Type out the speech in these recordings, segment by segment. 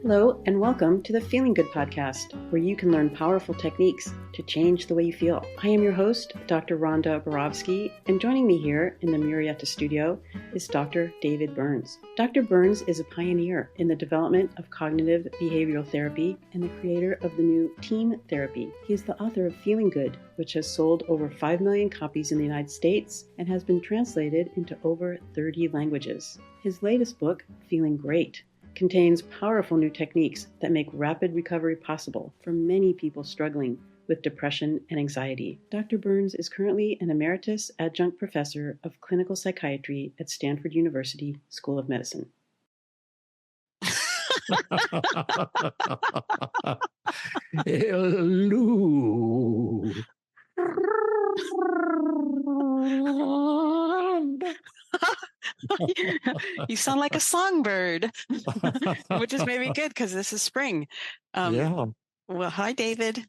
Hello, and welcome to the Feeling Good podcast, where you can learn powerful techniques to change the way you feel. I am your host, Dr. Rhonda Borowski, and joining me here in the Murrieta studio is Dr. David Burns. Dr. Burns is a pioneer in the development of cognitive behavioral therapy and the creator of the new team therapy. He is the author of Feeling Good, which has sold over 5 million copies in the United States and has been translated into over 30 languages. His latest book, Feeling Great, contains powerful new techniques that make rapid recovery possible for many people struggling with depression and anxiety. Dr. Burns is currently an emeritus adjunct professor of clinical psychiatry at Stanford University School of Medicine. Hello. You sound like a songbird, which is maybe good because this is spring. Yeah. Well, hi, David.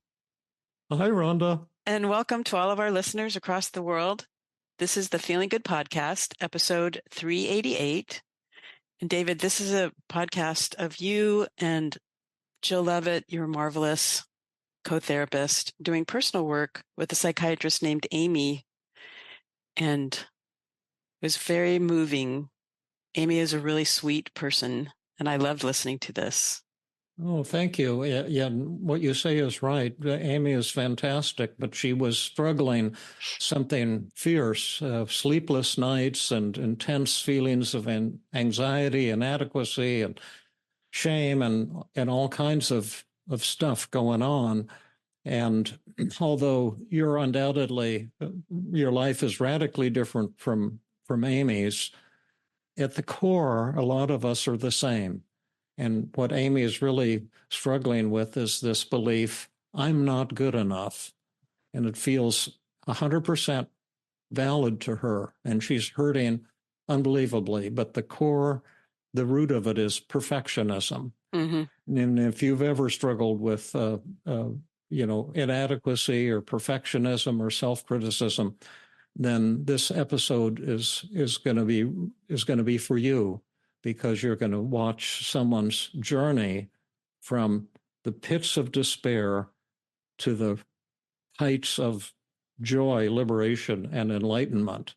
Hi, Rhonda. And welcome to all of our listeners across the world. This is the Feeling Good podcast, episode 388. And David, this is a podcast of you and Jill Levitt, your marvelous co-therapist, doing personal work with a psychiatrist named Amy. And it was very moving. Amy is a really sweet person, and I loved listening to this. Oh, thank you. Yeah, what you say is right. Amy is fantastic, but she was struggling something fierce, sleepless nights and intense feelings of anxiety, inadequacy, and shame, and all kinds of stuff going on. And although you're undoubtedly, your life is radically different from Amy's, at the core, a lot of us are the same. And what Amy is really struggling with is this belief, I'm not good enough. And it feels 100% valid to her. And she's hurting unbelievably. But the core, the root of it is perfectionism. Mm-hmm. And if you've ever struggled with, inadequacy or perfectionism or self-criticism, then this episode is going to be for you, because you're going to watch someone's journey from the pits of despair to the heights of joy, liberation, and enlightenment.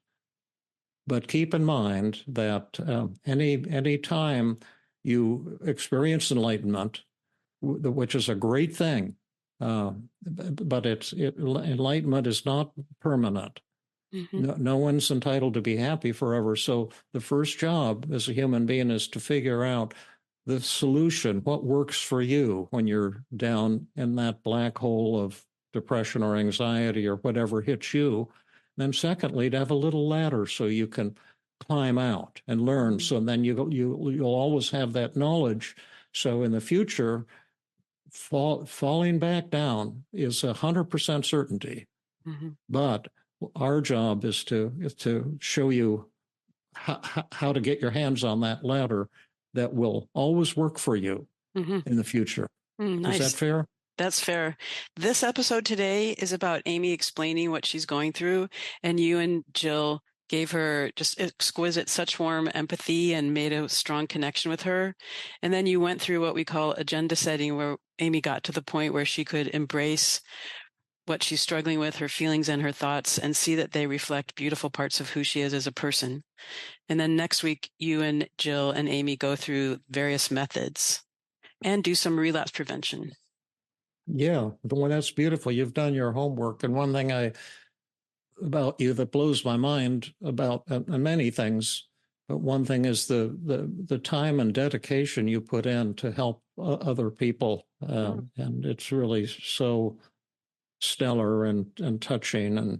But keep in mind that any time you experience enlightenment, which is a great thing, but enlightenment is not permanent. Mm-hmm. No one's entitled to be happy forever. So the first job as a human being is to figure out the solution, what works for you when you're down in that black hole of depression or anxiety or whatever hits you. Then secondly, to have a little ladder so you can climb out and learn. Mm-hmm. So then you'll always have that knowledge. So in the future, falling back down is 100% certainty. Mm-hmm. But our job is to show you how to get your hands on that ladder that will always work for you in the future. Nice. Is that fair? That's fair. This episode today is about Amy explaining what she's going through, and you and Jill gave her just exquisite, such warm empathy and made a strong connection with her. And then you went through what we call agenda setting, where Amy got to the point where she could embrace what she's struggling with, her feelings and her thoughts, and see that they reflect beautiful parts of who she is as a person. And then next week, you and Jill and Amy go through various methods and do some relapse prevention. Yeah, well, that's beautiful. You've done your homework. And one thing about you that blows my mind about many things, but one thing is the time and dedication you put in to help other people. And it's really so stellar and touching, and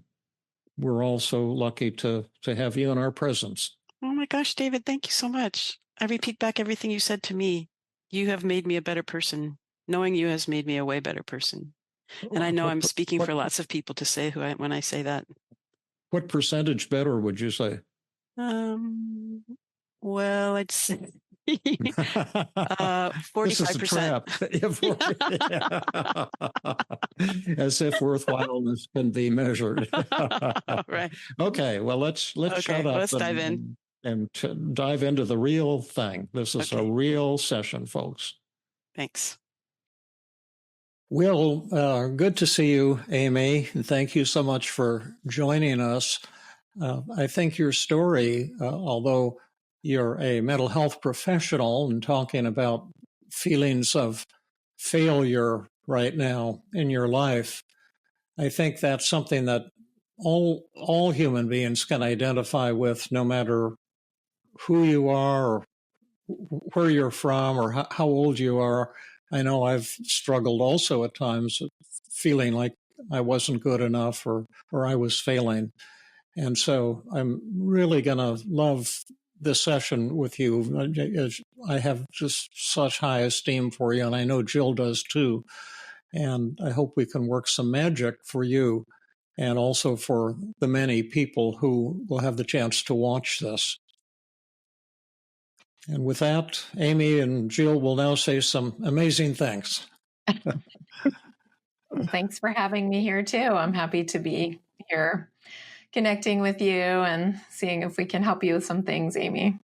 we're all so lucky to have you in our presence. Oh my gosh, David, thank you so much. I repeat back everything you said to me. You have made me a better person. Knowing you has made me a way better person. And I know I'm speaking for lots of people to say when I say that. What percentage better would you say? Well, I'd say 45%. As if worthwhileness can be measured. Right. Okay. Well, let's shut up. Let's dive in. And dive into the real thing. This is a real session, folks. Thanks. Well, good to see you, Amy, and thank you so much for joining us. I think your story, although you're a mental health professional and talking about feelings of failure right now in your life, I think that's something that all human beings can identify with, no matter who you are or where you're from or how old you are. I know I've struggled also at times feeling like I wasn't good enough or I was failing. And so I'm really going to love this session with you. I have just such high esteem for you, and I know Jill does too. And I hope we can work some magic for you and also for the many people who will have the chance to watch this. And with that, Amy and Jill will now say some amazing things. Thanks for having me here, too. I'm happy to be here connecting with you and seeing if we can help you with some things, Amy.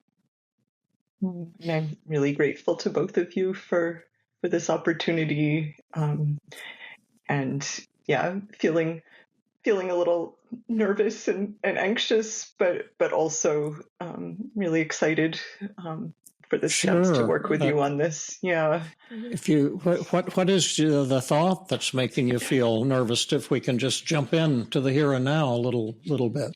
And I'm really grateful to both of you for this opportunity. And yeah, feeling a little nervous and anxious, but also really excited for this chance to work with you on this. Yeah. If you, what is the thought that's making you feel nervous? If we can just jump in to the here and now a little bit.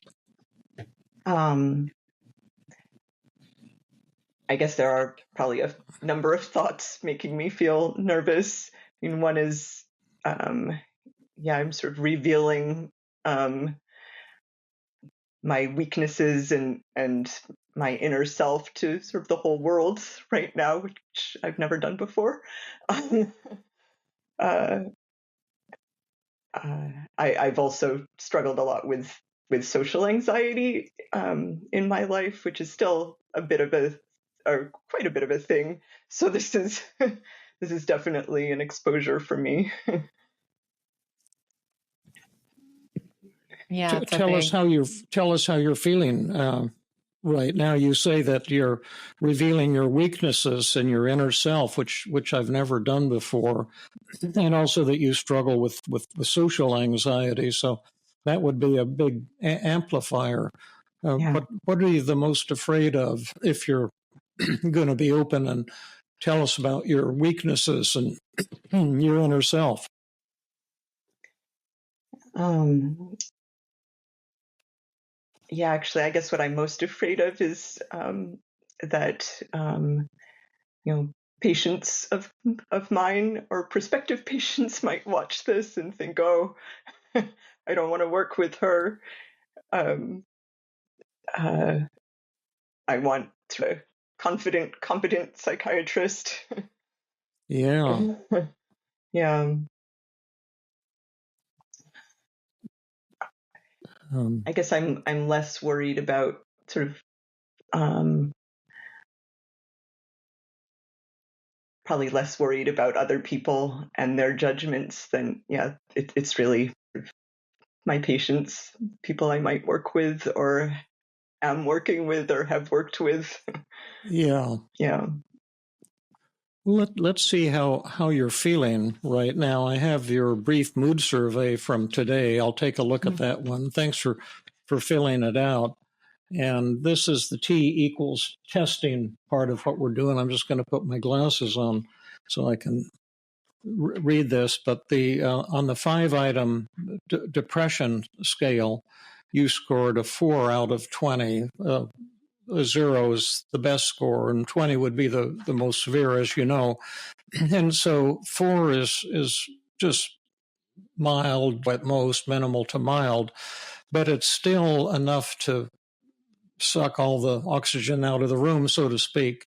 I guess there are probably a number of thoughts making me feel nervous. I mean, one is, I'm sort of revealing my weaknesses and my inner self to sort of the whole world right now, which I've never done before. I've also struggled a lot with social anxiety in my life, which is still quite a bit of a thing. So this is definitely an exposure for me. Yeah. Tell us how you're feeling right now. You say that you're revealing your weaknesses and your inner self, which I've never done before, and also that you struggle with social anxiety. So that would be a big amplifier. What are you the most afraid of, if you're going to be open and tell us about your weaknesses and your inner self? Yeah, actually, I guess what I'm most afraid of is that patients of mine or prospective patients might watch this and think, "Oh, I don't want to work with her. I want a confident, competent psychiatrist." Yeah. Yeah. I guess I'm less worried about sort of probably less worried about other people and their judgments than it's really my patients, people I might work with or am working with or have worked with. Yeah. Let's see how you're feeling right now. I have your brief mood survey from today. I'll take a look at that one. Thanks for filling it out. And this is the T equals testing part of what we're doing. I'm just going to put my glasses on so I can read this. But the on the 5-item depression scale, you scored a 4 out of 20. A 0 is the best score, and 20 would be the most severe, as you know. And so 4 is just mild at most, minimal to mild, but it's still enough to suck all the oxygen out of the room, so to speak,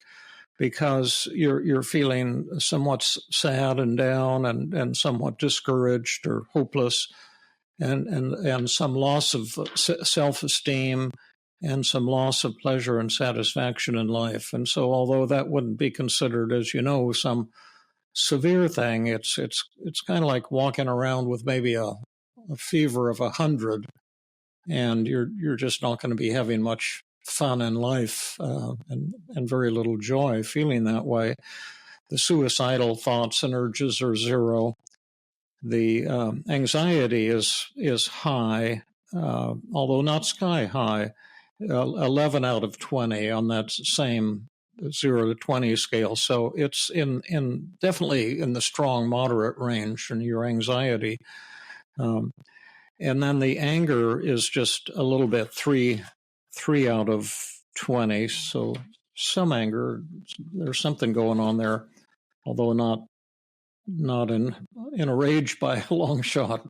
because you're feeling somewhat sad and down and somewhat discouraged or hopeless, and some loss of self-esteem and some loss of pleasure and satisfaction in life. And so although that wouldn't be considered, as you know, some severe thing, it's kind of like walking around with maybe a fever of 100, and you're just not going to be having much fun in life and very little joy feeling that way. The suicidal thoughts and urges are 0. The anxiety is high, although not sky high, 11 out of 20 on that same 0 to 20 scale. So it's in definitely in the strong moderate range in your anxiety. And then the anger is just a little bit 3 out of 20. So some anger, there's something going on there, although not in a rage by a long shot,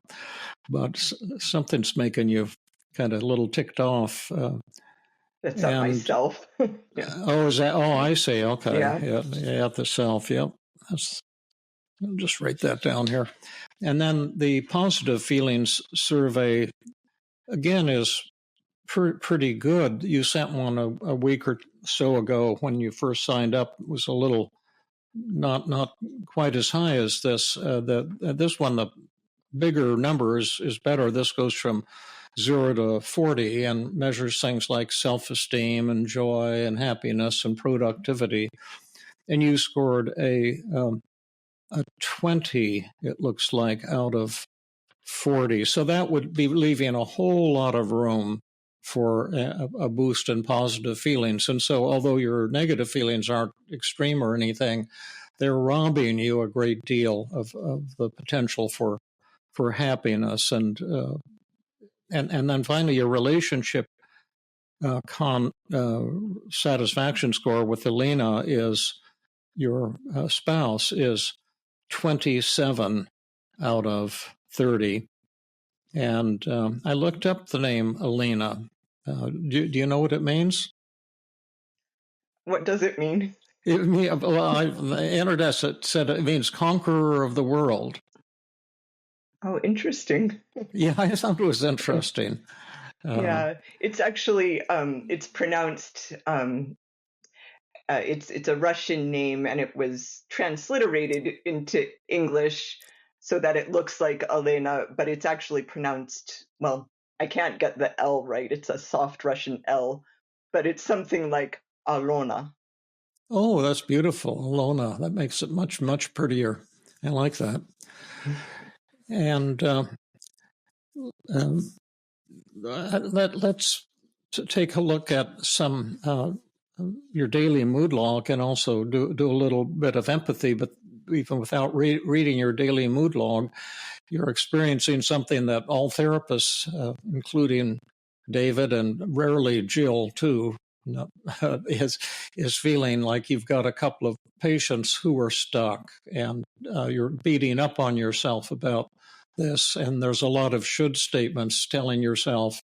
but something's making you kind of a little ticked off. That's not myself. Yeah. Oh, is that? Oh, I see. Okay. Yeah, the self. Yep. I'll just write that down here. And then the positive feelings survey, again, is pretty good. You sent one a week or so ago when you first signed up. It was a little not quite as high as this. This one, the bigger number is better. This goes from 0 to 40 and measures things like self-esteem and joy and happiness and productivity. And you scored a 20, it looks like, out of 40. So that would be leaving a whole lot of room for a boost in positive feelings. And so although your negative feelings aren't extreme or anything, they're robbing you a great deal of the potential for happiness. And then finally, your relationship satisfaction score with Elena is your spouse is 27 out of 30. And I looked up the name Elena. Do you know what it means? What does it mean? The internet said it means conqueror of the world. Oh, interesting. Yeah, I thought it was interesting. Yeah, it's actually, it's pronounced, it's a Russian name, and it was transliterated into English so that it looks like Elena, but it's actually pronounced, well, I can't get the L right. It's a soft Russian L, but it's something like Alona. Oh, that's beautiful, Alona. That makes it much, much prettier. I like that. And let's take a look at some your daily mood log, and also do a little bit of empathy. But even without reading your daily mood log, you're experiencing something that all therapists, including David and rarely Jill too, is feeling like you've got a couple of patients who are stuck, and you're beating up on yourself about this. And there's a lot of should statements telling yourself,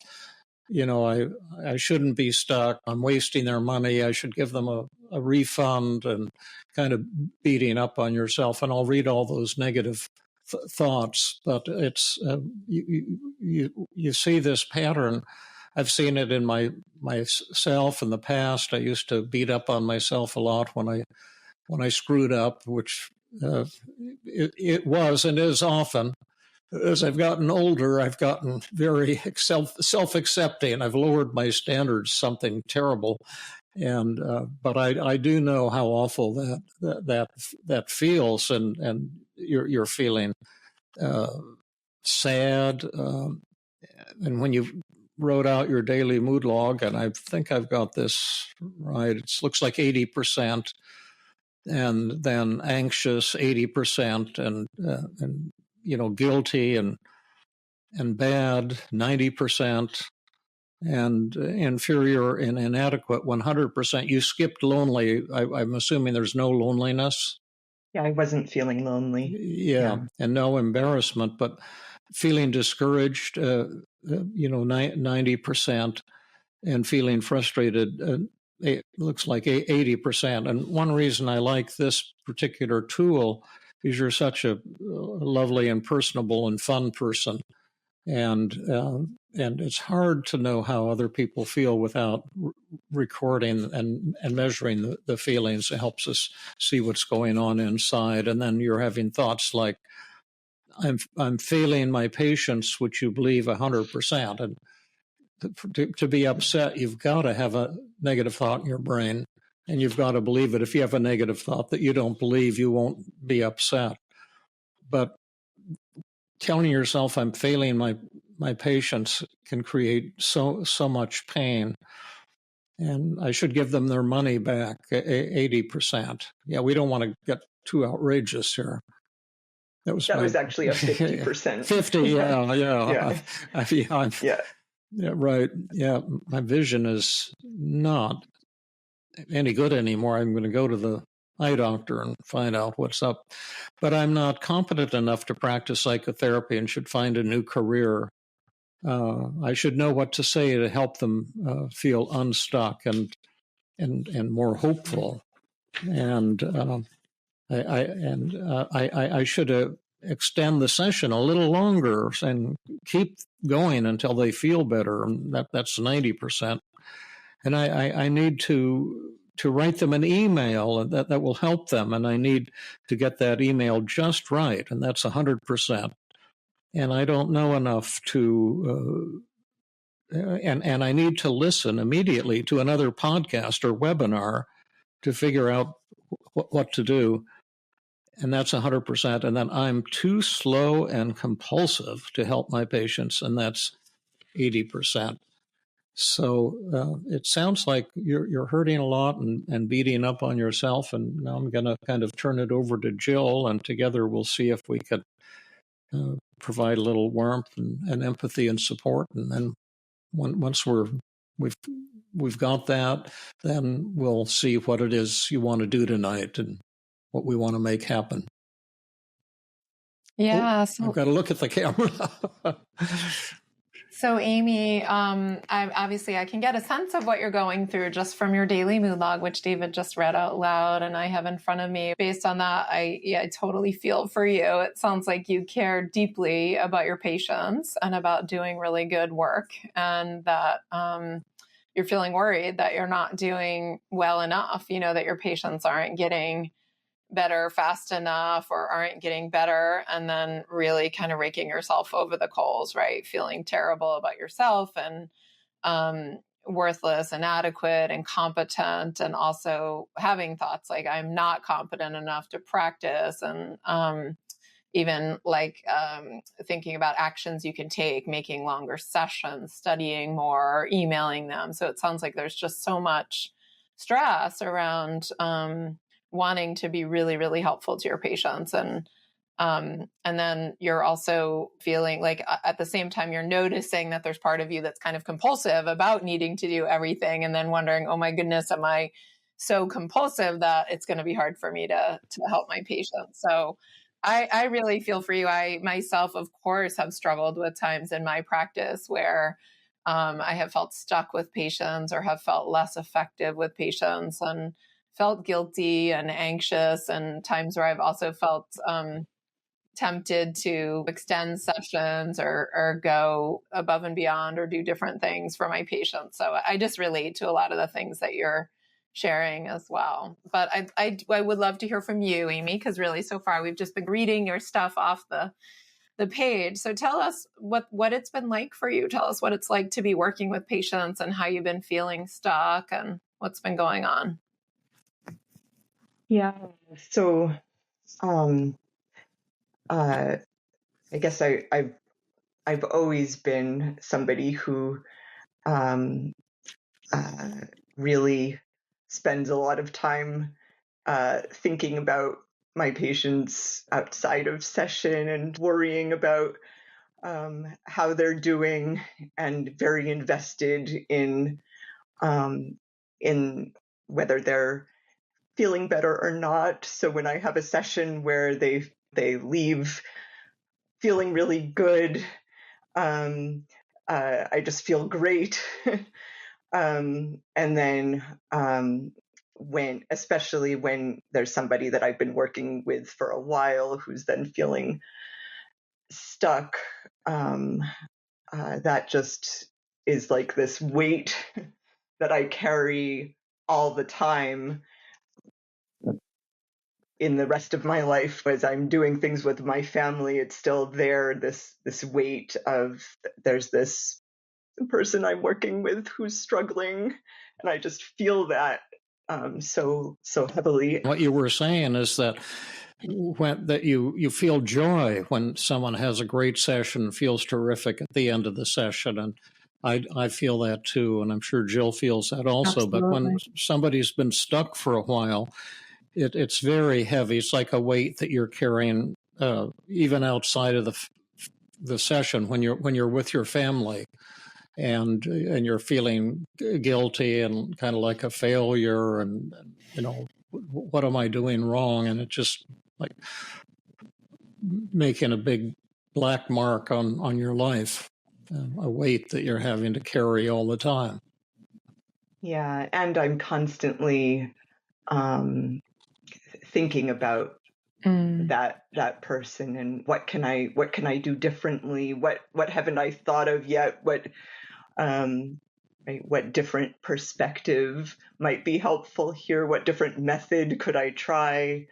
I shouldn't be stuck. I'm wasting their money. I should give them a refund, and kind of beating up on yourself. And I'll read all those negative thoughts, but it's you see this pattern. I've seen it in myself in the past. I used to beat up on myself a lot when I screwed up, which it was and is often. As I've gotten older, I've gotten very self-accepting. I've lowered my standards something terrible, and but I do know how awful that feels, and you're feeling sad. And when you wrote out your daily mood log, and I think I've got this right, it looks like 80%, and then anxious 80%, and guilty and bad 90%, and inferior and inadequate 100%. You skipped lonely. I'm assuming there's no loneliness. Yeah, I wasn't feeling lonely. Yeah. And no embarrassment, but feeling discouraged, 90%, and feeling frustrated, it looks like 80%. And one reason I like this particular tool is you're such a lovely and personable and fun person. And it's hard to know how other people feel without recording and measuring the feelings. It helps us see what's going on inside. And then you're having thoughts like, I'm failing my patients, which you believe 100%. And to be upset, you've got to have a negative thought in your brain. And you've got to believe it. If you have a negative thought that you don't believe, you won't be upset. But telling yourself I'm failing my patients can create so much pain. And I should give them their money back, 80%. Yeah, we don't want to get too outrageous here. That was actually a 50%. 50, yeah. Yeah. Yeah, right. Yeah, my vision is not any good anymore. I'm going to go to the eye doctor and find out what's up. But I'm not competent enough to practice psychotherapy and should find a new career. I should know what to say to help them feel unstuck and more hopeful. And I should extend the session a little longer and keep going until they feel better. And that's 90%. And I need to write them an email that will help them. And I need to get that email just right. And that's 100%. And I don't know enough to, and I need to listen immediately to another podcast or webinar to figure out what to do. And that's 100%. And then I'm too slow and compulsive to help my patients. And that's 80%. So it sounds like you're hurting a lot and beating up on yourself. And now I'm going to kind of turn it over to Jill, and together we'll see if we could provide a little warmth and empathy and support. And then once we've got that, then we'll see what it is you want to do tonight and what we want to make happen. Yeah. So I've got to look at the camera. So Amy, I can get a sense of what you're going through just from your daily mood log, which David just read out loud and I have in front of me. Based on that, I totally feel for you. It sounds like you care deeply about your patients and about doing really good work, and that you're feeling worried that you're not doing well enough, that your patients aren't getting better fast enough or aren't getting better, and then really kind of raking yourself over the coals, right? Feeling terrible about yourself and worthless, inadequate, incompetent, and also having thoughts like I'm not competent enough to practice, and even thinking about actions you can take, making longer sessions, studying more, emailing them. So it sounds like there's just so much stress around wanting to be really, really helpful to your patients. And then you're also feeling like at the same time, you're noticing that there's part of you that's kind of compulsive about needing to do everything. And then wondering, oh my goodness, am I so compulsive that it's going to be hard for me to help my patients? So I really feel for you. I myself, of course, have struggled with times in my practice where I have felt stuck with patients or have felt less effective with patients and felt guilty and anxious, and times where I've also felt tempted to extend sessions or go above and beyond or do different things for my patients. So I just relate to a lot of the things that you're sharing as well. But I would love to hear from you, Amy, because really so far we've just been reading your stuff off the page. So tell us what it's been like for you. Tell us what it's like to be working with patients and how you've been feeling stuck and what's been going on. Yeah. So, I guess I've always been somebody who really spends a lot of time thinking about my patients outside of session and worrying about how they're doing, and very invested in whether they're feeling better or not. So when I have a session where they leave feeling really good, I just feel great. And then especially when there's somebody that I've been working with for a while who's then feeling stuck, that just is like this weight that I carry all the time in the rest of my life. As I'm doing things with my family, it's still there, this weight of there's this person I'm working with who's struggling, and I just feel that so heavily. What you were saying is that you feel joy when someone has a great session, feels terrific at the end of the session, and I feel that too, and I'm sure Jill feels that also. Absolutely. But when somebody's been stuck for a while, it's very heavy. It's like a weight that you're carrying, even outside of the session when you're with your family, and you're feeling guilty and kind of like a failure, and what am I doing wrong? And it's just like making a big black mark on your life, a weight that you're having to carry all the time. Yeah, and I'm constantly thinking about that person and what can I do differently? What haven't I thought of yet? What different perspective might be helpful here? What different method could I try?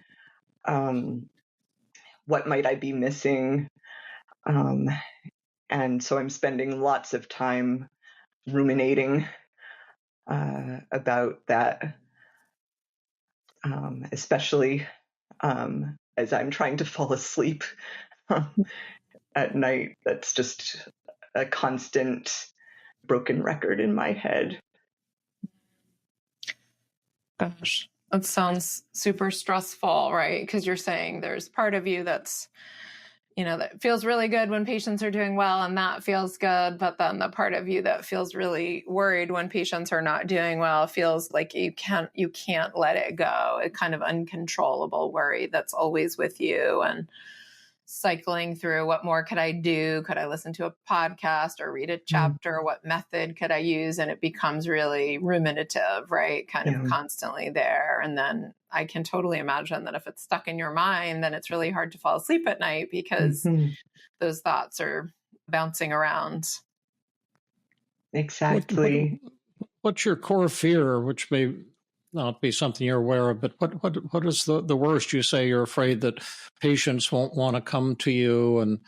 What might I be missing? And so I'm spending lots of time ruminating about that, especially as I'm trying to fall asleep at night. That's just a constant broken record in my head. Gosh, that sounds super stressful, right? Because you're saying there's part of you that's, that feels really good when patients are doing well, and that feels good. But then the part of you that feels really worried when patients are not doing well feels like you can't let it go. A kind of uncontrollable worry that's always with you, and cycling through what more could I do? Could I listen to a podcast or read a chapter? What method could I use? And it becomes really ruminative, right? Kind of constantly there. And then I can totally imagine that if it's stuck in your mind, then it's really hard to fall asleep at night because those thoughts are bouncing around. Exactly. What's your core fear, which may not be something you're aware of, but what is the worst? You say you're afraid that patients won't want to come to you, and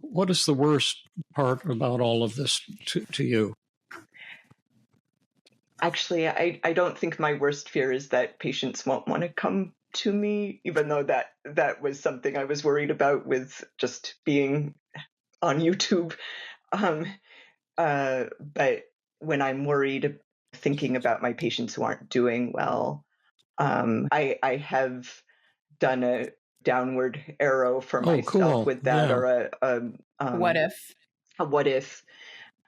what is the worst part about all of this to you? Actually, I don't think my worst fear is that patients won't want to come to me, even though that was something I was worried about with just being on YouTube. But when I'm worried, thinking about my patients who aren't doing well, I have done a downward arrow for myself with that, or a what if? A what if,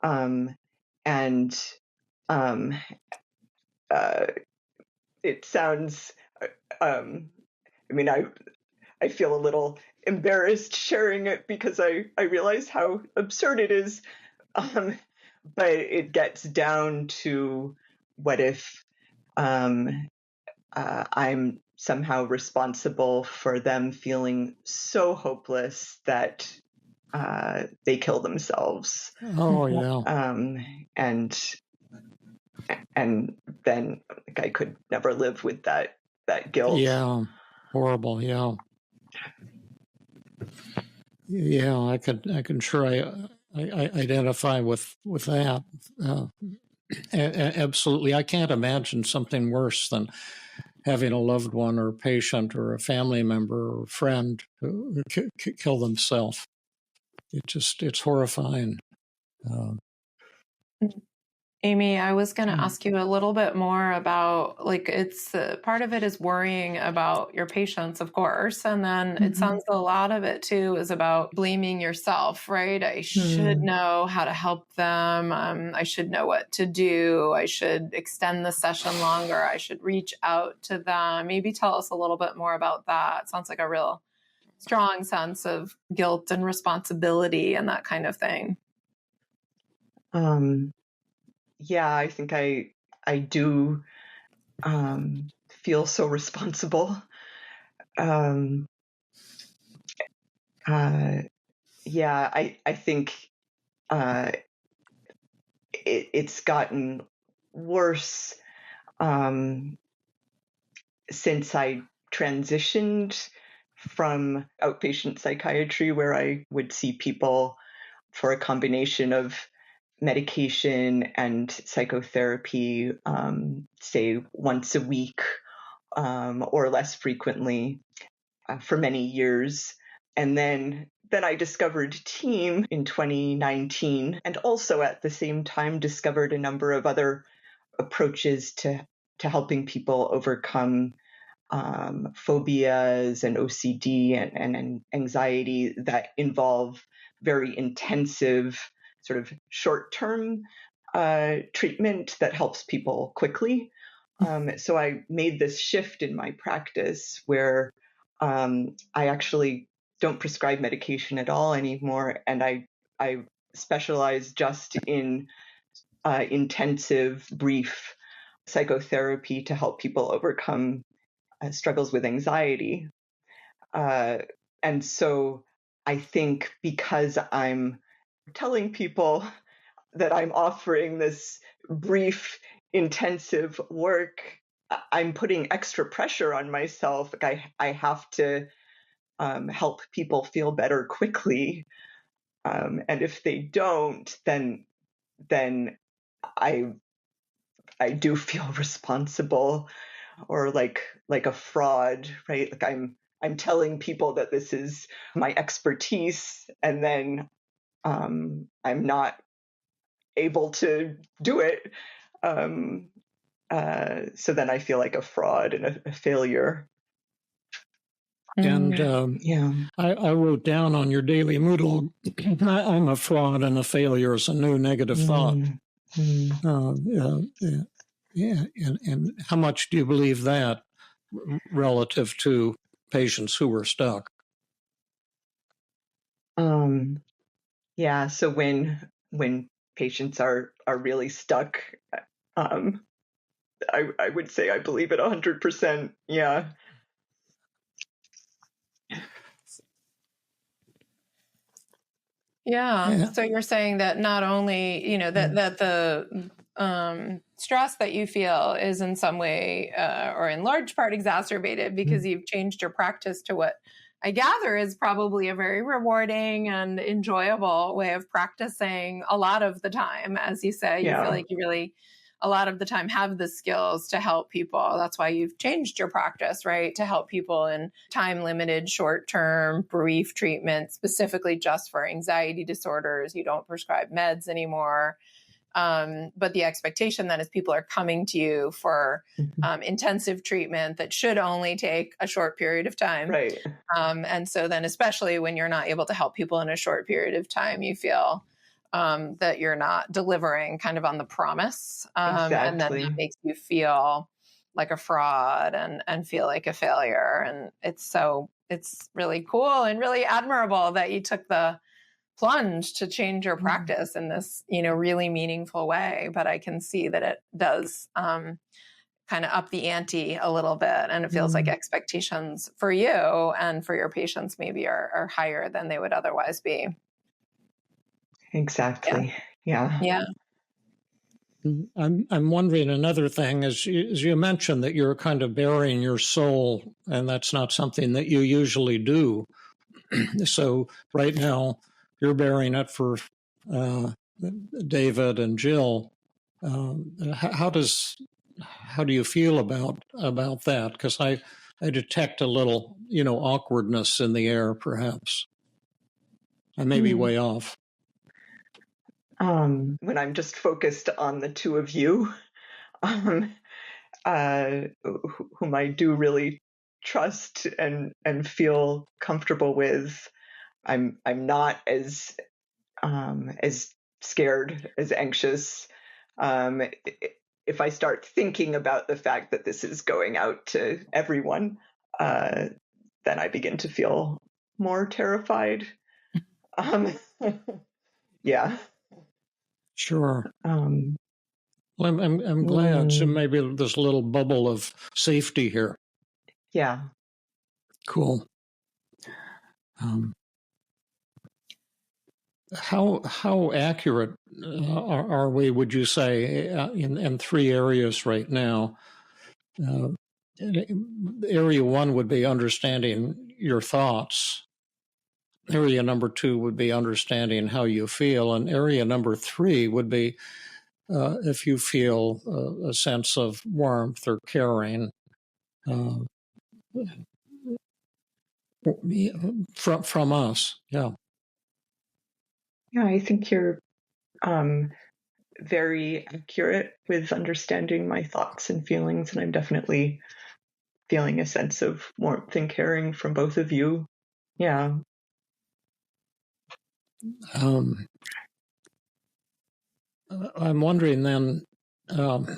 and it sounds. I feel a little embarrassed sharing it because I realize how absurd it is. But it gets down to what if I'm somehow responsible for them feeling so hopeless that they kill themselves. Oh, yeah. And then I could never live with that guilt. Yeah, horrible. Yeah. Yeah, I can sure I identify with that. Absolutely. I can't imagine something worse than having a loved one or patient or a family member or friend kill themselves. It's horrifying. Amy, I was going to ask you a little bit more about, it's part of it is worrying about your patients, of course. And then it sounds a lot of it too is about blaming yourself, right? I should know how to help them. I should know what to do. I should extend the session longer. I should reach out to them. Maybe tell us a little bit more about that. It sounds like a real strong sense of guilt and responsibility and that kind of thing. Yeah, I think I do feel so responsible. Yeah, I think it's gotten worse since I transitioned from outpatient psychiatry, where I would see people for a combination of medication and psychotherapy, say once a week or less frequently for many years. And then I discovered TEAM in 2019, and also at the same time discovered a number of other approaches to helping people overcome phobias and OCD and anxiety that involve very intensive sort of short-term treatment that helps people quickly. So I made this shift in my practice where I actually don't prescribe medication at all anymore, and I specialize just in intensive, brief psychotherapy to help people overcome struggles with anxiety. And so I think because I'm telling people that I'm offering this brief, intensive work, I'm putting extra pressure on myself. Like I have to help people feel better quickly. And if they don't, then I do feel responsible or like a fraud, right? Like I'm telling people that this is my expertise, and then I'm not able to do it. So then I feel like a fraud and a failure. And Yeah. I wrote down on your daily mood log, I'm a fraud and a failure is a new negative thought. Yeah. And how much do you believe that relative to patients who were stuck? Yeah. So when patients are really stuck, I would say I believe it 100%. Yeah. Yeah. So you're saying that not only, that the stress that you feel is in some way or in large part exacerbated because you've changed your practice to what I gather is probably a very rewarding and enjoyable way of practicing a lot of the time. As you say, you feel like you really a lot of the time have the skills to help people. That's why you've changed your practice, right? To help people in time limited, short term, brief treatment, specifically just for anxiety disorders. You don't prescribe meds anymore. But the expectation then is people are coming to you for intensive treatment that should only take a short period of time. Right. And so then, especially when you're not able to help people in a short period of time, you feel that you're not delivering kind of on the promise. Exactly. And then that makes you feel like a fraud and feel like a failure. And it's really cool and really admirable that you took the plunge to change your practice in this, really meaningful way. But I can see that it does kind of up the ante a little bit. And it feels like expectations for you and for your patients maybe are higher than they would otherwise be. Exactly. Yeah. I'm wondering another thing is you mentioned that you're kind of burying your soul, and that's not something that you usually do. So right now you're burying it for David and Jill. How do you feel about that? Because I detect a little awkwardness in the air, perhaps. I may be way off. When I'm just focused on the two of you, whom I do really trust and feel comfortable with, I'm not as scared, as anxious. If I start thinking about the fact that this is going out to everyone, then I begin to feel more terrified. Yeah. Sure. Well, I'm glad. So maybe there's a little bubble of safety here. Yeah. Cool. How accurate are we, would you say, in three areas right now? Area one would be understanding your thoughts. area number 2 would be understanding how you feel. And area number 3 would be if you feel a sense of warmth or caring from us. Yeah. Yeah, I think you're very accurate with understanding my thoughts and feelings, and I'm definitely feeling a sense of warmth and caring from both of you. Yeah. I'm wondering then, do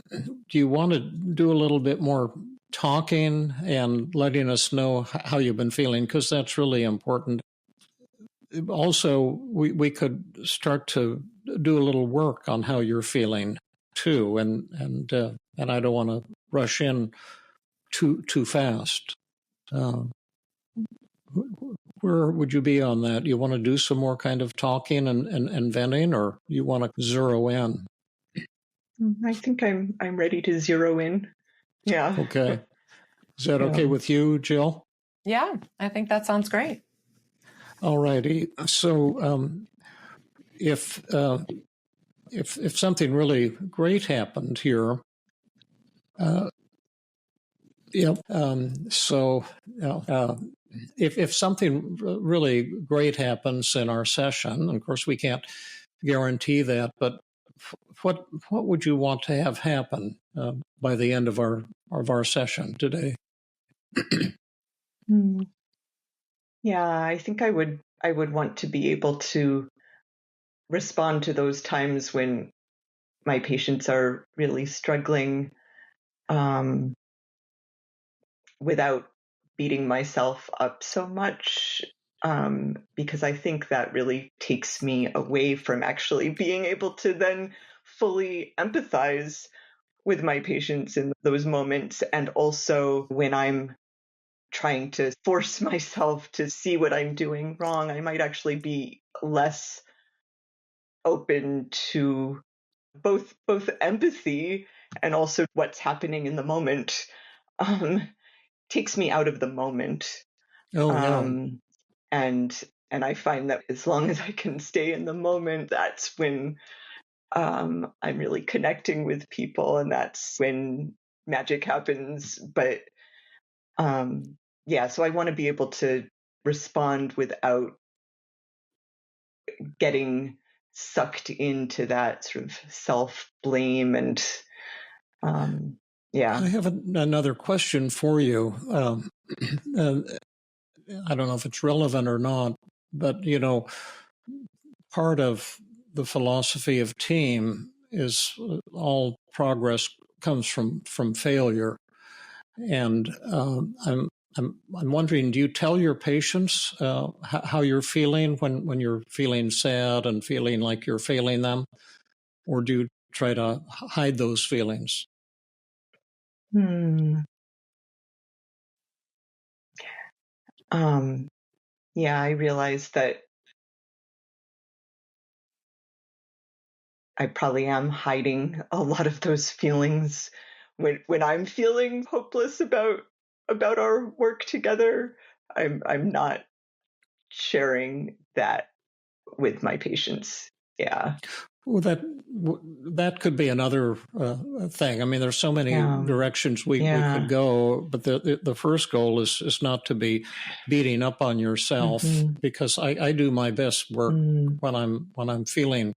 you want to do a little bit more talking and letting us know how you've been feeling? Because that's really important. Also, we could start to do a little work on how you're feeling too, and I don't want to rush in too fast. Where would you be on that? You want to do some more kind of talking and venting, or you want to zero in? I think I'm ready to zero in. Yeah. Okay. Is that okay with you, Jill? Yeah, I think that sounds great. All righty. So if something really great happened here, if something really great happens in our session, of course we can't guarantee that, but what would you want to have happen by the end of our session today? Yeah, I think I would want to be able to respond to those times when my patients are really struggling without beating myself up so much, because I think that really takes me away from actually being able to then fully empathize with my patients in those moments. And also when I'm trying to force myself to see what I'm doing wrong, I might actually be less open to both empathy and also what's happening in the moment. Takes me out of the moment. And I find that as long as I can stay in the moment, that's when I'm really connecting with people, and that's when magic happens. But so I want to be able to respond without getting sucked into that sort of self-blame and I have another question for you. I don't know if it's relevant or not, but part of the philosophy of team is all progress comes from failure, and I'm wondering, do you tell your patients how you're feeling when you're feeling sad and feeling like you're failing them, or do you try to hide those feelings? I realize that I probably am hiding a lot of those feelings when I'm feeling hopeless about our work together. I'm not sharing that with my patients. Yeah. Well, that could be another thing. I mean, there's so many directions we could go, but the first goal is not to be beating up on yourself, because I do my best work when I'm feeling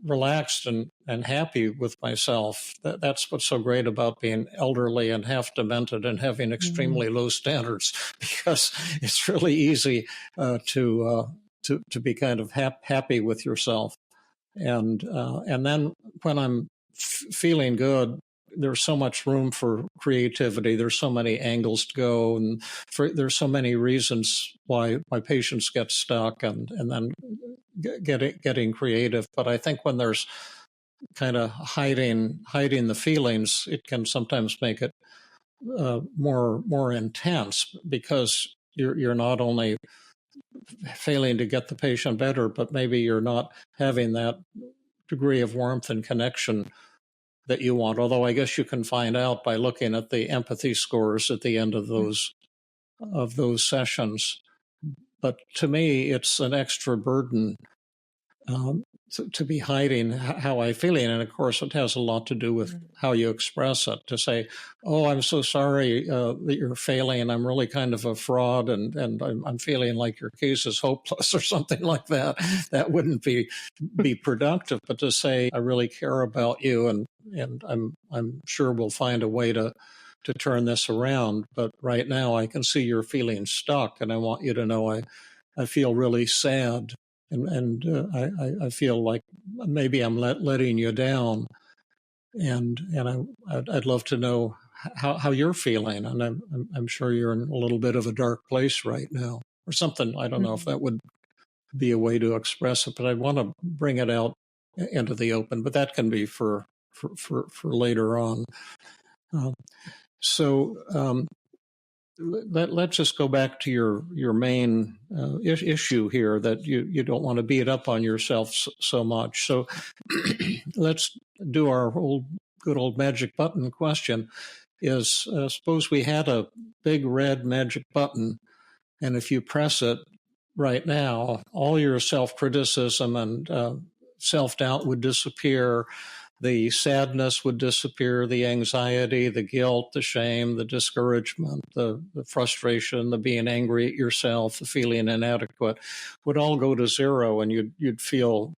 relaxed and happy with myself. That's what's so great about being elderly and half demented and having extremely low standards, because it's really easy to be kind of happy with yourself. And then when I'm feeling good, there's so much room for creativity. There's so many angles to go, and there's so many reasons why my patients get stuck, and then getting creative. But I think when there's kind of hiding the feelings, it can sometimes make it more intense, because you're not only failing to get the patient better, but maybe you're not having that degree of warmth and connection that you want. Although I guess you can find out by looking at the empathy scores at the end of those sessions. but to me, it's an extra burden to be hiding how I'm feeling. And of course, it has a lot to do with how you express it. To say, oh, I'm so sorry that you're failing. I'm really kind of a fraud, and I'm feeling like your case is hopeless or something like that. That wouldn't be productive. But to say, I really care about you, and I'm sure we'll find a way to turn this around. But right now, I can see you're feeling stuck, and I want you to know I feel really sad. And I feel like maybe I'm letting you down, and I'd love to know how you're feeling, and I'm sure you're in a little bit of a dark place right now, or something. I don't know if that would be a way to express it, but I want to bring it out into the open. But that can be for later on. Let's just go back to your main issue here, that you don't want to beat up on yourself so much. So let's do our good old magic button question. Is suppose we had a big red magic button, and if you press it right now, all your self-criticism and self-doubt would disappear. The sadness would disappear, the anxiety, the guilt, the shame, the discouragement, the frustration, the being angry at yourself, the feeling inadequate would all go to zero, and you'd feel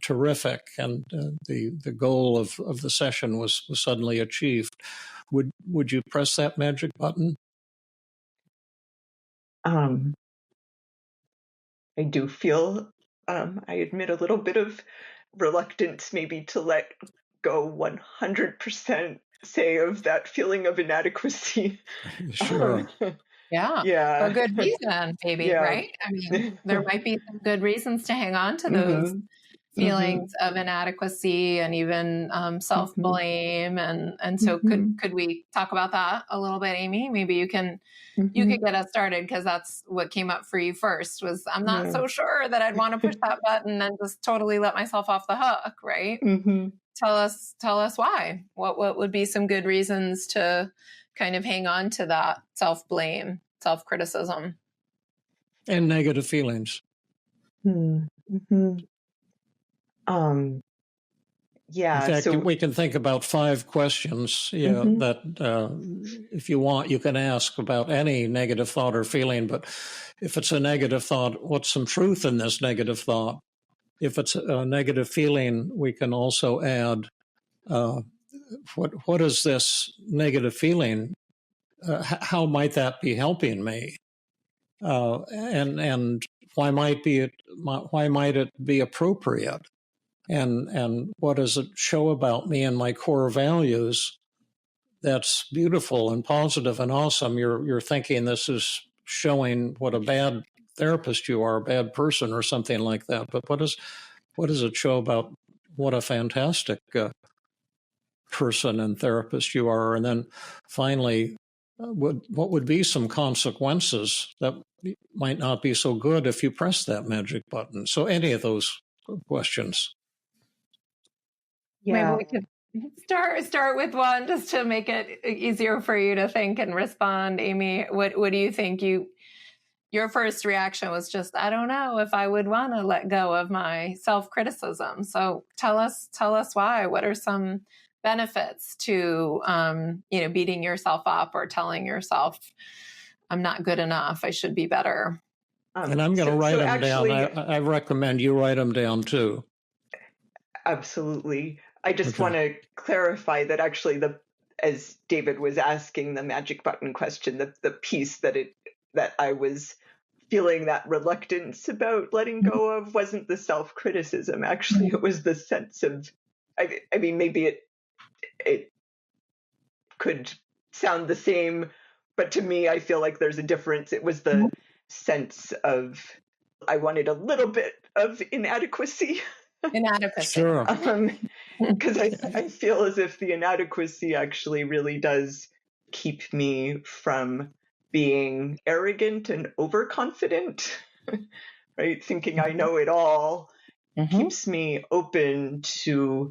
terrific, and the goal of the session was suddenly achieved. Would you press that magic button? I do feel, I admit, a little bit of reluctance maybe to let go 100%, say, of that feeling of inadequacy. Sure. Yeah. For good reason, maybe, right? I mean, there might be some good reasons to hang on to those feelings of inadequacy and even self-blame. And so could we talk about that a little bit, Amy? Maybe you could get us started, because that's what came up for you first was, I'm not so sure that I'd want to push that button and just totally let myself off the hook, right? Tell us why. What would be some good reasons to kind of hang on to that self-blame, self-criticism, and negative feelings? Yeah. In fact, we can think about 5 questions that if you want, you can ask about any negative thought or feeling. But if it's a negative thought, what's some truth in this negative thought? If it's a negative feeling, we can also add, what is this negative feeling? How might that be helping me? And why might it be appropriate? And what does it show about me and my core values that's beautiful and positive and awesome? You're thinking this is showing what a bad therapist you are, a bad person or something like that. But what does it show about what a fantastic person and therapist you are? And then finally, what would be some consequences that might not be so good if you press that magic button? So any of those questions. Yeah. Maybe we could start with one just to make it easier for you to think and respond. Amy, what do you think? Your first reaction was just, I don't know if I would want to let go of my self-criticism. So tell us why. What are some benefits to beating yourself up or telling yourself, I'm not good enough, I should be better? And I'm going to write them down. I recommend you write them down too. Absolutely. I just want to clarify that actually, as David was asking the magic button question, the piece that I was feeling that reluctance about letting go of wasn't the self-criticism. Actually, it was the sense of, I mean, maybe it could sound the same, but to me, I feel like there's a difference. It was the sense of, I wanted a little bit of inadequacy. Sure. Because I feel as if the inadequacy actually really does keep me from being arrogant and overconfident, right? Thinking I know it all keeps me open to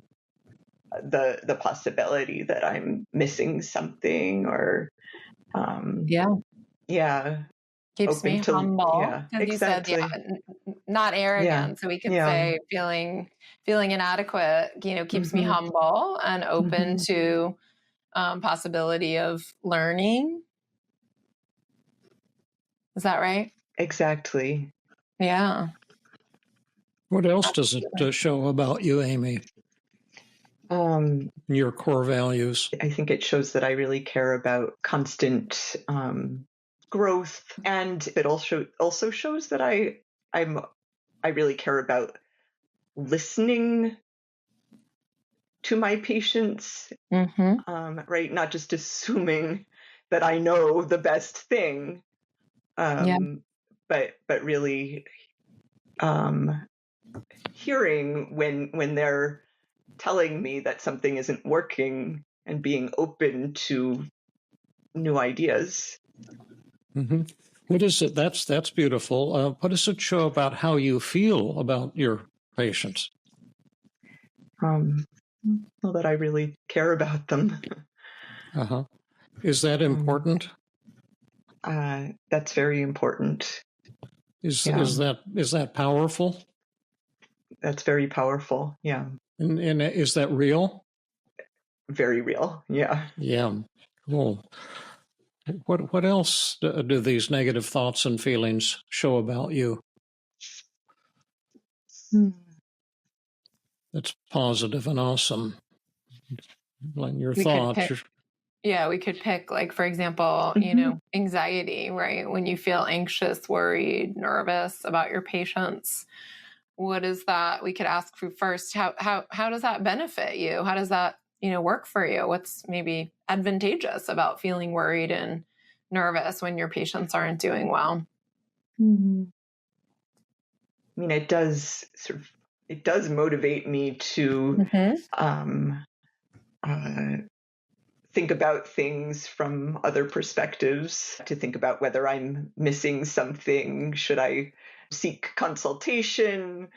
the possibility that I'm missing something or Keeps me humble. Yeah, Because exactly. you said, not arrogant. Yeah. So we could Yeah. say feeling inadequate, keeps me humble and open to possibility of learning. Is that right? Exactly. Yeah. What else does it show about you, Amy? Your core values. I think it shows that I really care about constant growth, and it also shows that I really care about listening to my patients, right? Not just assuming that I know the best thing, but really hearing when they're telling me that something isn't working and being open to new ideas. What is it? That's beautiful. What does it show about how you feel about your patients? Well, that I really care about them. Is that important? That's very important. Is that powerful? That's very powerful. Yeah. And is that real? Very real. Yeah. Yeah. Cool. What else do these negative thoughts and feelings show about you? That's positive and awesome. Like your thoughts. We could pick, like, for example, anxiety, right? When you feel anxious, worried, nervous about your patients, what is that? We could ask you first, how does that benefit you? How does that, work for you? What's maybe advantageous about feeling worried and nervous when your patients aren't doing well? I mean, it does motivate me to think about things from other perspectives, to think about whether I'm missing something. Should I seek consultation?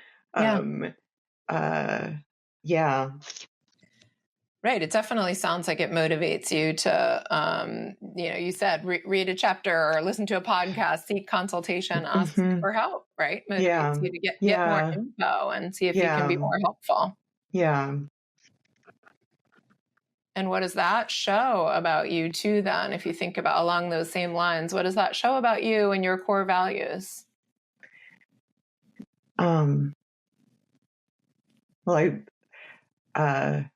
Right. It definitely sounds like it motivates you to, you said read a chapter or listen to a podcast, seek consultation, ask for help, right? Motivates you to get more info and see if you can be more helpful. Yeah. And what does that show about you too, then, if you think about along those same lines? What does that show about you and your core values? Well, I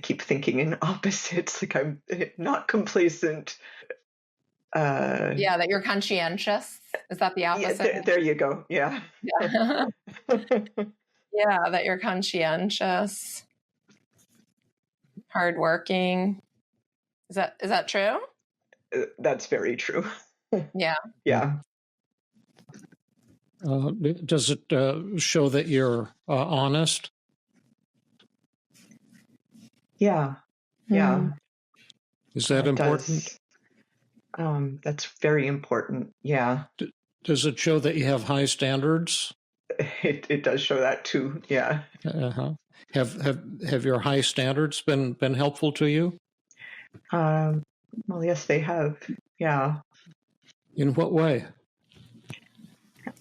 keep thinking in opposites, like I'm not complacent. That you're conscientious. Is that the opposite? Yeah, there you go. Yeah. That you're conscientious, hardworking. Is that true? That's very true. Yeah. Yeah. Does it show that you're honest? Yeah. Yeah. Is that important? That's very important. Yeah. Does it show that you have high standards? It does show that too. Yeah. Have your high standards been helpful to you? Well, yes, they have. Yeah. In what way?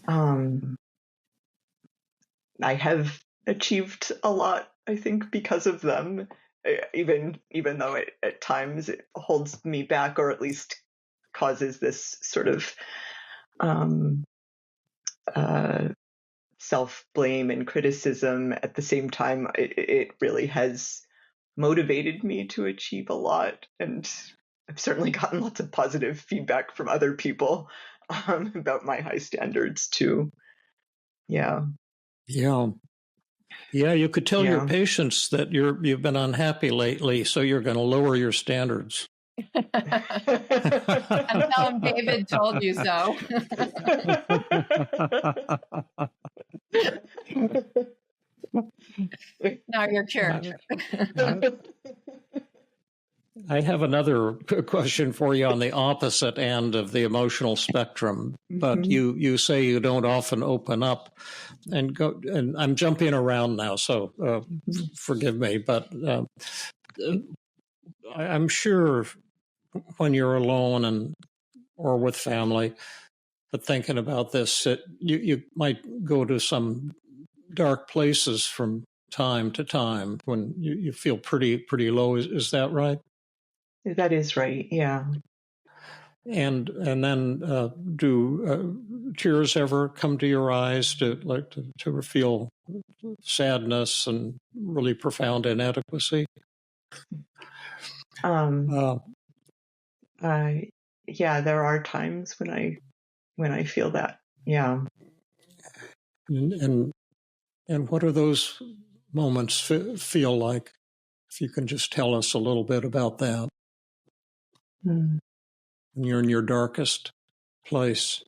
I have achieved a lot, I think, because of them, even though at times it holds me back, or at least causes this sort of self-blame and criticism. At the same time, it really has motivated me to achieve a lot, and I've certainly gotten lots of positive feedback from other people about my high standards too. Yeah. You could tell your patients that you've been unhappy lately, so you're going to lower your standards. And tell them David told you so. Now you're cured. I have another question for you on the opposite end of the emotional spectrum, but you say you don't often open up and go, and I'm jumping around now, so forgive me, but I'm sure when you're alone or with family, thinking about this, you might go to some dark places from time to time when you feel pretty low. Is that right? That is right. Yeah. And then do tears ever come to your eyes to feel sadness and really profound inadequacy? Yeah, there are times when I feel that. Yeah. And what are those moments feel like? If you can just tell us a little bit about that. When you're in your darkest place.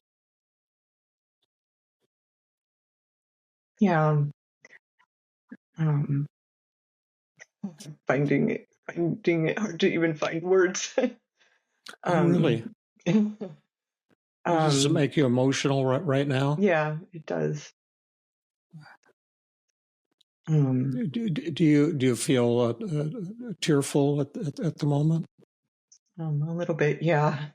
Yeah. Finding it hard to even find words. Really? Does it make you emotional right now? Yeah, it does. Do you feel tearful at the moment? A little bit, yeah.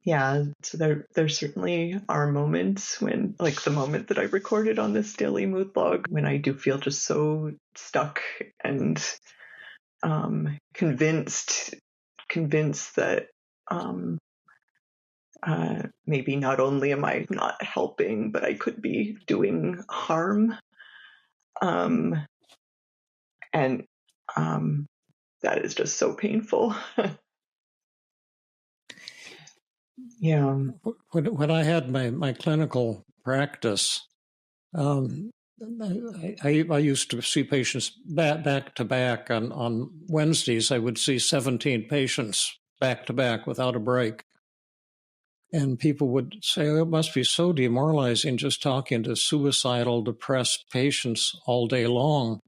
Yeah, so there certainly are moments when, like the moment that I recorded on this daily mood log, when I do feel just so stuck and convinced that maybe not only am I not helping, but I could be doing harm. And that is just so painful. Yeah. When I had my clinical practice, I used to see patients back to back. On Wednesdays, I would see 17 patients back to back without a break. And people would say, oh, it must be so demoralizing just talking to suicidal, depressed patients all day long.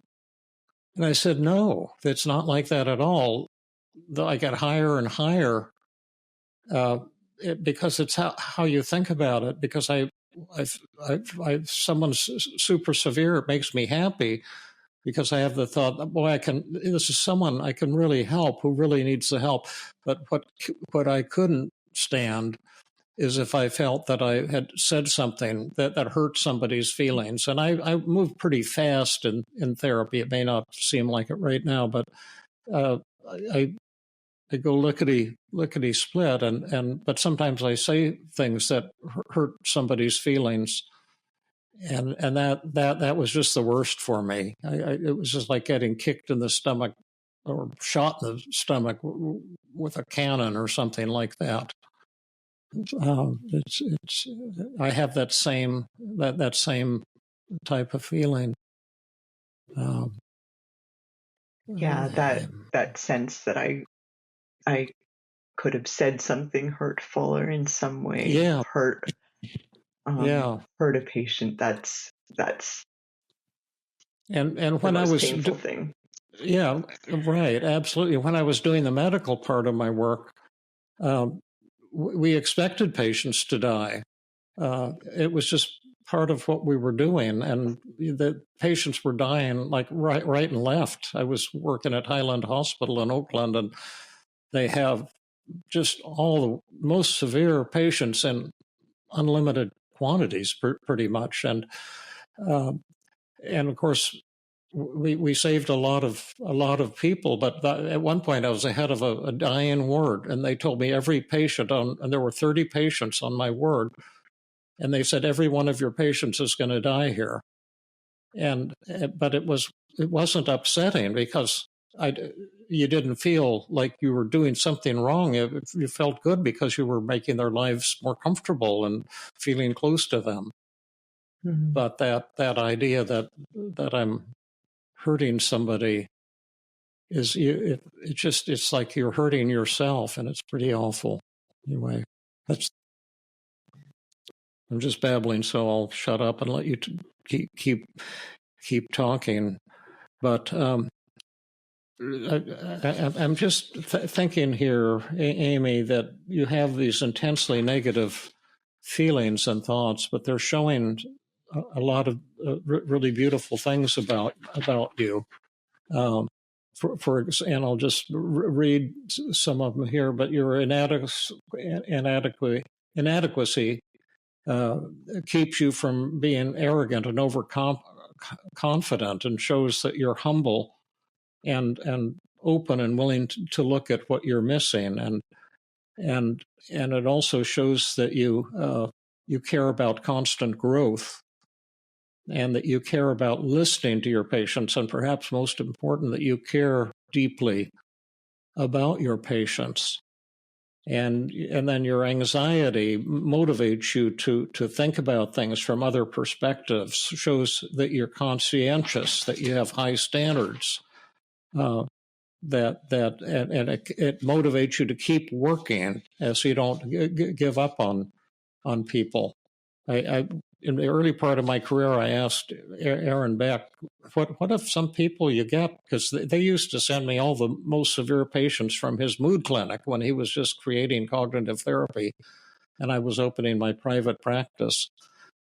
And I said, no, it's not like that at all. I got higher and higher because it's how you think about it. Because someone's super severe, it makes me happy because I have the thought, boy, this is someone I can really help who really needs the help. But what I couldn't stand is if I felt that I had said something that hurt somebody's feelings. And I move pretty fast in therapy. It may not seem like it right now, but I go lickety split. But sometimes I say things that hurt somebody's feelings. And that was just the worst for me. It was just like getting kicked in the stomach or shot in the stomach with a cannon or something like that. I have that same type of feeling. Yeah, that sense that I could have said something hurtful or in some way hurt a patient. That's and when I was painful thing. Yeah, right, absolutely. When I was doing the medical part of my work, we expected patients to die. It was just part of what we were doing, and the patients were dying like right and left. I was working at Highland Hospital in Oakland, and they have just all the most severe patients in unlimited quantities, pretty much, and of course. We saved a lot of people, but at one point I was the head of a dying ward, and they told me every patient and there were 30 patients on my ward, and they said every one of your patients is going to die here, but it wasn't upsetting because you didn't feel like you were doing something wrong. You felt good because you were making their lives more comfortable and feeling close to them. Mm-hmm. But that idea that I'm hurting somebody it's like you're hurting yourself, and it's pretty awful. Anyway, I'm just babbling, so I'll shut up and let you keep talking. But I'm just thinking here, Amy, that you have these intensely negative feelings and thoughts, but they're showing a lot of really beautiful things about you. and I'll just read some of them here, but your inadequacy keeps you from being arrogant and overconfident, and shows that you're humble and open and willing to look at what you're missing, and it also shows that you care about constant growth, and that you care about listening to your patients, and perhaps most important, that you care deeply about your patients. And then your anxiety motivates you to think about things from other perspectives, shows that you're conscientious, that you have high standards, and it motivates you to keep working as you don't give up on people. In the early part of my career, I asked Aaron Beck, what if some people you get, because they used to send me all the most severe patients from his mood clinic when he was just creating cognitive therapy, and I was opening my private practice.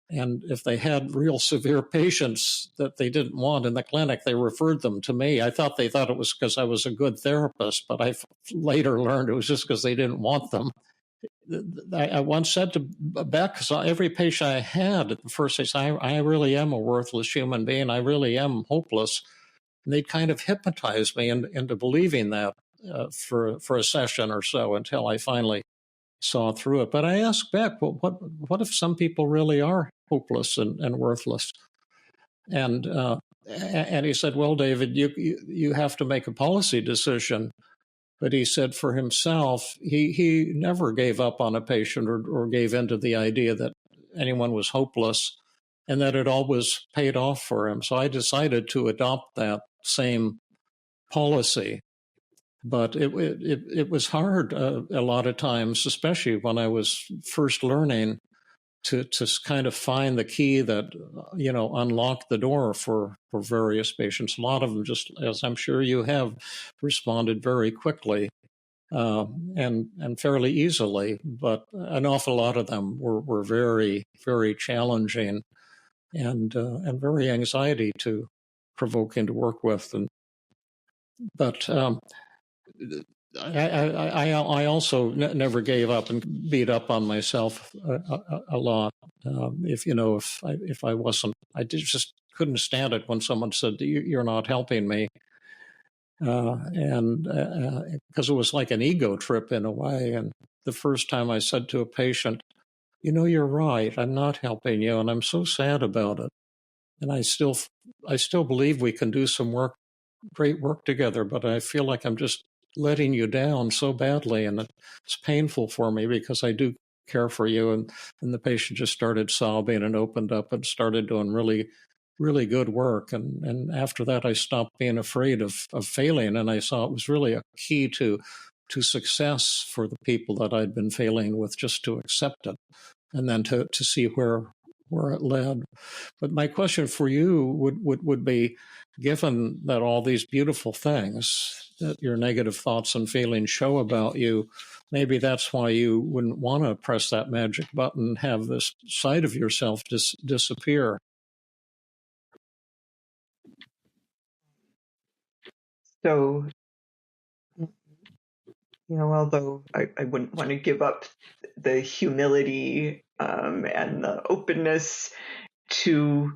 And if they had real severe patients that they didn't want in the clinic, they referred them to me. I thought they thought it was because I was a good therapist, but I later learned it was just because they didn't want them. I once said to Beck, because every patient I had at the first, they said, I really am a worthless human being. I really am hopeless. And they'd kind of hypnotize me into believing that for a session or so, until I finally saw through it. But I asked Beck, well, what if some people really are hopeless and worthless? And he said, well, David, you have to make a policy decision. But he said for himself, he never gave up on a patient or gave into the idea that anyone was hopeless, and that it always paid off for him. So I decided to adopt that same policy. But it was hard a lot of times, especially when I was first learning, to kind of find the key that, unlocked the door for various patients. A lot of them, just as I'm sure you have, responded very quickly and fairly easily, but an awful lot of them were very, very challenging and very anxiety to provoking to work with. But I also never gave up and beat up on myself a lot. If I wasn't, I just couldn't stand it when someone said, "You're not helping me," and because it was like an ego trip in a way. And the first time I said to a patient, "You're right. I'm not helping you, and I'm so sad about it. And I still believe we can do some great work together, but I feel like I'm just letting you down so badly, and it's painful for me because I do care for you." And the patient just started sobbing and opened up and started doing really, really good work. And after that, I stopped being afraid of failing, and I saw it was really a key to success for the people that I'd been failing with, just to accept it and then to see where it led. But my question for you would be, given that all these beautiful things that your negative thoughts and feelings show about you, maybe that's why you wouldn't want to press that magic button and have this side of yourself disappear. So, although I wouldn't want to give up the humility and the openness to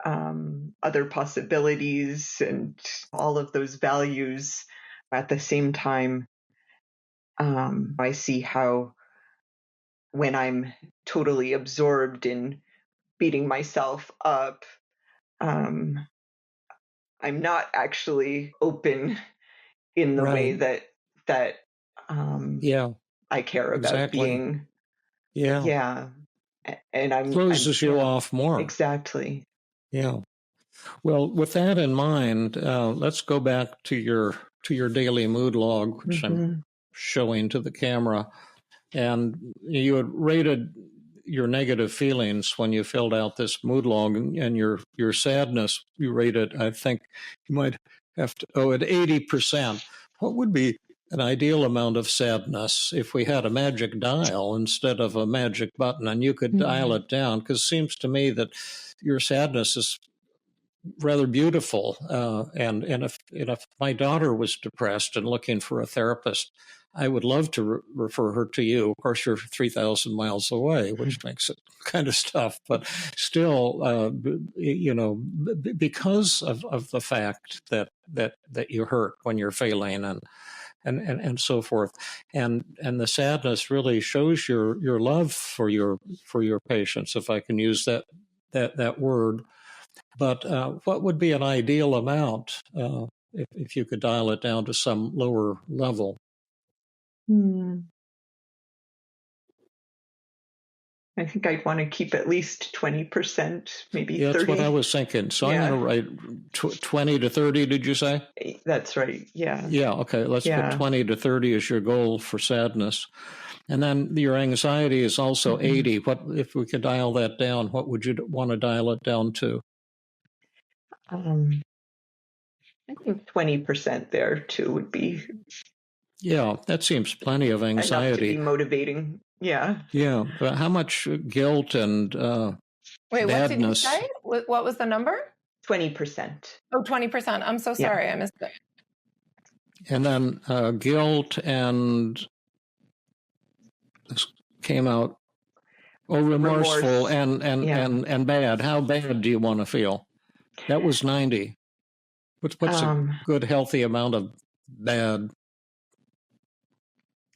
other possibilities and all of those values, at the same time, I see how when I'm totally absorbed in beating myself up, I'm not actually open in the way that I care about being. Yeah. And I'm closes you off more. Exactly. Yeah. Well, with that in mind, let's go back to your daily mood log, which I'm showing to the camera. And you had rated your negative feelings when you filled out this mood log, and your sadness, you rated, I think you might have to, at 80%. What would be an ideal amount of sadness if we had a magic dial instead of a magic button, and you could dial it down? Because it seems to me that your sadness is rather beautiful. And if my daughter was depressed and looking for a therapist, I would love to refer her to you. Of course, you're 3,000 miles away, which makes it kind of tough. But still, because of the fact that you hurt when you're failing and so forth, and the sadness really shows your love for your patients, if I can use that word. But what would be an ideal amount if you could dial it down to some lower level? I think I'd want to keep at least 20%, maybe 30%. That's what I was thinking. So I'm going to write 20 to 30, did you say? That's right, yeah. Yeah, okay. Let's put 20 to 30 as your goal for sadness. And then your anxiety is also 80. What if we could dial that down, what would you want to dial it down to? I think 20% there, too, would be... Yeah, that seems plenty of anxiety. Enough to be motivating. Yeah. Yeah. But how much guilt and Wait, badness? What did you say? What was the number? 20%. Oh, 20%. I'm so sorry. I missed it. And then guilt and this came out. Oh, remorseful and bad. How bad do you want to feel? That was 90. What's a good, healthy amount of bad?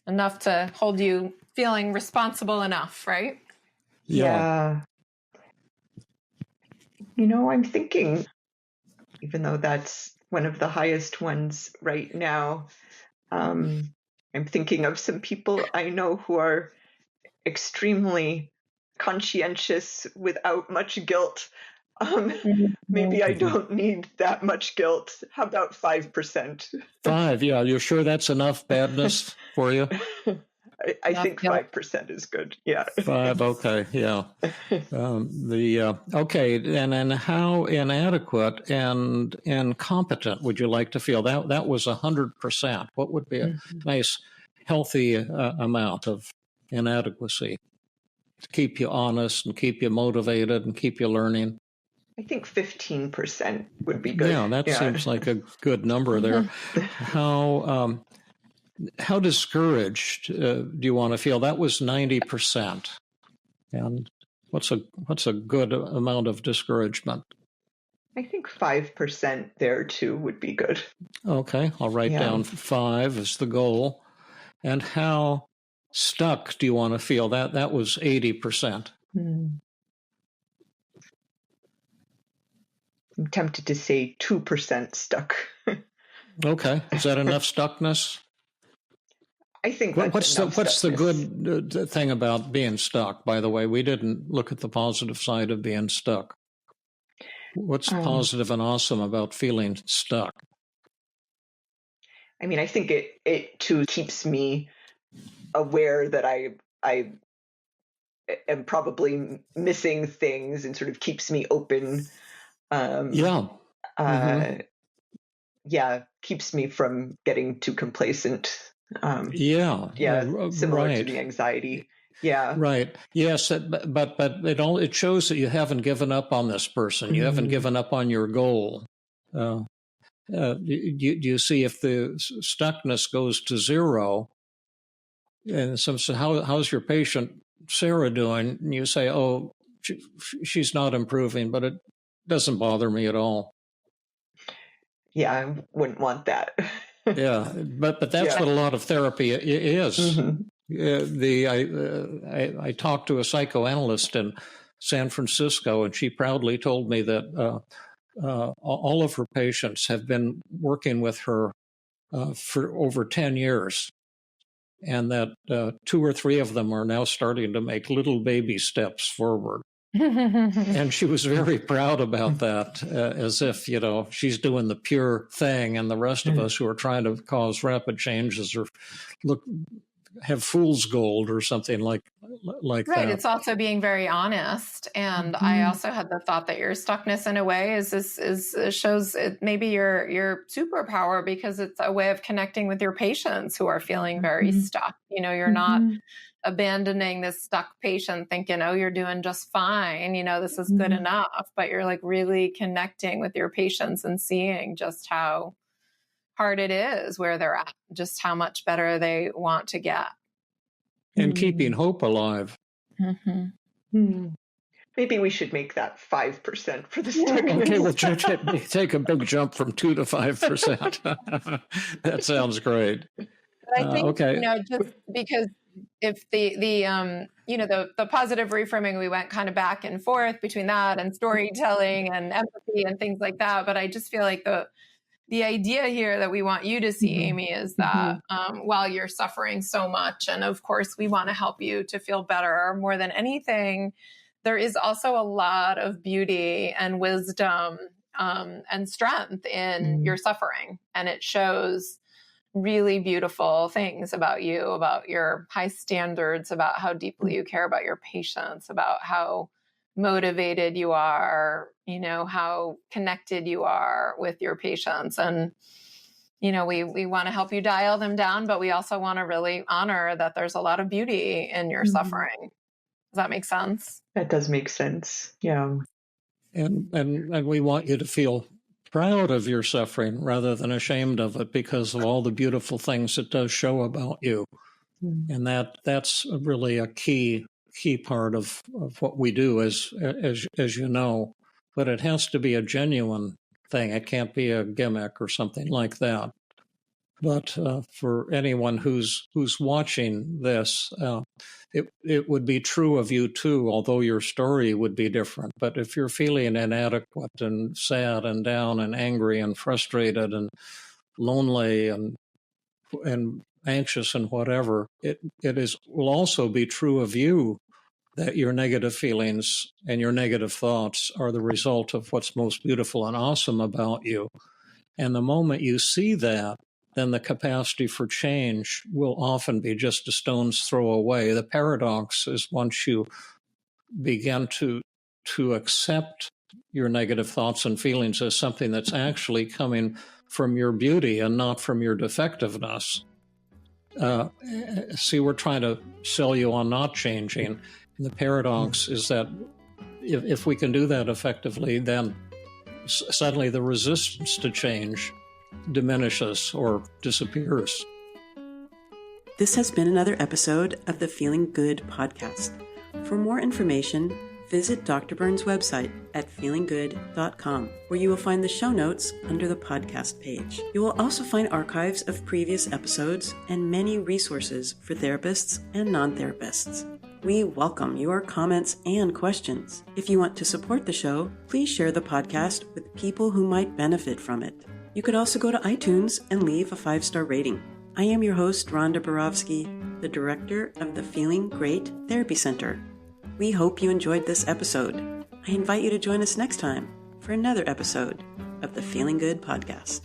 Enough to hold you feeling responsible enough, right? Yeah. I'm thinking, even though that's one of the highest ones right now, I'm thinking of some people I know who are extremely conscientious without much guilt. Maybe I don't need that much guilt. How about 5%? 5, yeah. You're sure that's enough badness for you? I think 5% is good. Yeah. 5, okay, yeah. Okay, and then how inadequate and incompetent would you like to feel? That was 100%. What would be a nice, healthy amount of inadequacy to keep you honest and keep you motivated and keep you learning? I think 15% would be good. Yeah, that seems like a good number there. How discouraged do you want to feel? That was 90%. And what's a good amount of discouragement? I think 5% there too would be good. Okay, I'll write down 5 as the goal. And how stuck do you want to feel? That was 80%. I'm tempted to say 2% stuck. Okay, is that enough stuckness? I think that's what's the good thing about being stuck? By the way, we didn't look at the positive side of being stuck. What's positive and awesome about feeling stuck? I mean, I think it too keeps me aware that I am probably missing things and sort of keeps me open. Keeps me from getting too complacent. Similar to the anxiety. Yeah. Right. Yes, but it shows that you haven't given up on this person. You haven't given up on your goal. Do you see if the stuckness goes to 0? And so how's your patient Sarah doing? And you say, oh, she's not improving, but it doesn't bother me at all. Yeah, I wouldn't want that. Yeah, but that's what a lot of therapy is. I talked to a psychoanalyst in San Francisco, and she proudly told me that all of her patients have been working with her for over 10 years, and that 2 or 3 of them are now starting to make little baby steps forward. And she was very proud about that, as if, she's doing the pure thing, and the rest of us who are trying to cause rapid changes are have fool's gold or something like right. that. It's also being very honest. And I also had the thought that your stuckness in a way shows it maybe your superpower, because it's a way of connecting with your patients who are feeling very stuck. You're not abandoning this stuck patient thinking, oh, you're doing just fine. This is good enough, but you're like really connecting with your patients and seeing just how hard it is where they're at, just how much better they want to get. And keeping hope alive. Maybe we should make that 5% for the stuckness. Okay, we'll take a big jump from 2 to 5%. That sounds great. But I think, okay. Just because if the positive reframing, we went kind of back and forth between that and storytelling and empathy and things like that. But I just feel like the idea here that we want you to see, Amy, is that while you're suffering so much, and of course we want to help you to feel better more than anything, there is also a lot of beauty and wisdom and strength in your suffering. And it shows really beautiful things about you, about your high standards, about how deeply you care about your patients, about how motivated you are, how connected you are with your patients. And, we want to help you dial them down, but we also want to really honor that there's a lot of beauty in your suffering. Does that make sense? That does make sense. Yeah. And we want you to feel proud of your suffering rather than ashamed of it, because of all the beautiful things it does show about you. And that's really a key part of what we do, as you know. But it has to be a genuine thing. It can't be a gimmick or something like that. But for anyone who's watching this, it would be true of you too, although your story would be different. But if you're feeling inadequate and sad and down and angry and frustrated and lonely and anxious and whatever, it will also be true of you that your negative feelings and your negative thoughts are the result of what's most beautiful and awesome about you. And the moment you see that, then the capacity for change will often be just a stone's throw away. The paradox is, once you begin to accept your negative thoughts and feelings as something that's actually coming from your beauty and not from your defectiveness. See, we're trying to sell you on not changing. And the paradox is that if we can do that effectively, then suddenly the resistance to change diminishes or disappears. This has been another episode of the Feeling Good podcast. For more information, visit Dr. Burns' website at feelinggood.com, where you will find the show notes under the podcast page. You will also find archives of previous episodes and many resources for therapists and non-therapists. We welcome your comments and questions. If you want to support the show, please share the podcast with people who might benefit from it. You could also go to iTunes and leave a 5-star rating. I am your host, Rhonda Borowski, the director of the Feeling Great Therapy Center. We hope you enjoyed this episode. I invite you to join us next time for another episode of the Feeling Good podcast.